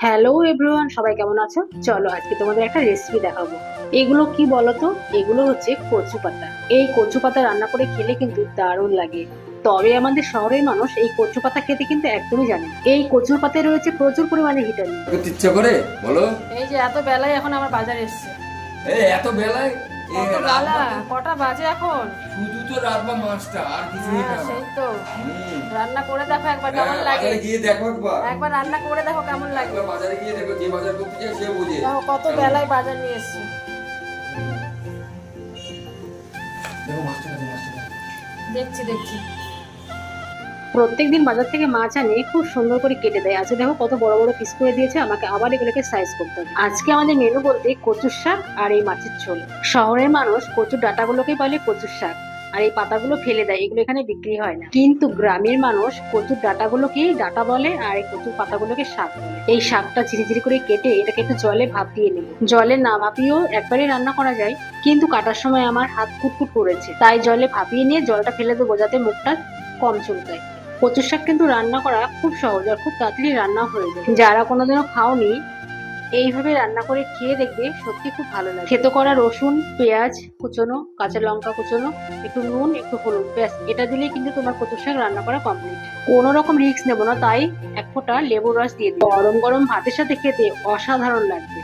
Hello everyone, সবাই কেমন আছো? চলো আজকে তোমাদের একটা রেসিপি দেখাবো। এগুলো কি বলতো? এগুলো হচ্ছে কচু পাতা। এই কচু পাতা রান্না করে খেলে কিন্তু দারুণ লাগে। তবে আমাদের শহরের মানুষ এই কচু পাতা খেতে কিন্তু একদমই জানে না। এই কচুর পাতায় রয়েছে প্রচুর পরিমাণে ভিটামিন। করতে ইচ্ছা করে বলো। এই যে এত বেলায় এখন আমার বাজার এসছে। এই এত বেলায় কত বেলা, কটা বাজে এখন? শুধু তো রাত বা মাছটা আর কিছুই না। সেই তো হুম। রান্না করে দেখো একবার কেমন লাগে। বাজারে গিয়ে দেখো একবার। একবার রান্না করে দেখো কেমন লাগে। একবার বাজারে গিয়ে দেখো, যে বাজার করতে যায় সে বোঝে। দেখো কত বেলায় বাজার নিয়ে এসছে। দেখো মাছটা কাছে, মাছটা কাছে। দেখছি দেখছি। প্রত্যেকদিন বাজার থেকে মাছ আনে খুব সুন্দর করে কেটে দেয়। আজকে দেখো কত বড় বড় পিস করে দিয়েছে, আমাকে আবার এগুলোকে সাইজ করতে হবে। আজকে আমাদের মেনু বলতে কচুর শাক আর এই মাছের ঝোল। শহরের মানুষ কচুর ডাঁটাগুলোকেই বলে কচুর শাক, আর এই পাতাগুলো ফেলে দেয়, এগুলো এখানে বিক্রি হয় না। কিন্তু গ্রামের মানুষ কচুর ডাঁটাগুলোকেই ডাঁটা বলে আর এই কচুর পাতাগুলোকে শাক বলে। এই শাকটা ঝিরিঝিরি করে কেটে এটাকে একটু জলে ভাপিয়ে নেব। জলে না ভাপিয়েও একবারই রান্না করা যায়, কিন্তু কাটার সময় আমার হাত কুটকুট করেছে, তাই জলে ভাপিয়ে নিয়ে জলটা ফেলে দেবো যাতে মুখটা কম চুলকায়। কচু শাক কিন্তু রান্না করা খুব সহজ আর খুব তাড়াতাড়ি রান্না হয়ে যায়। যারা কোনোদিনও খাওনি, এইভাবে রান্না করে খেয়ে দেখবে, সত্যি খুব ভালো লাগে। থেতো করা রসুন, পেঁয়াজ কুচোনো, কাঁচা লঙ্কা কুচোনো, একটু নুন, একটু হলুদ, ব্যাস এটা দিলেই কিন্তু তোমার কচু শাক রান্না করা কমপ্লিট। কোনো রকম রিস্ক নেবো না, তাই এক ফোঁটা লেবুর রস দিয়ে দিই। গরম গরম ভাতের সাথে খেতে অসাধারণ লাগবে।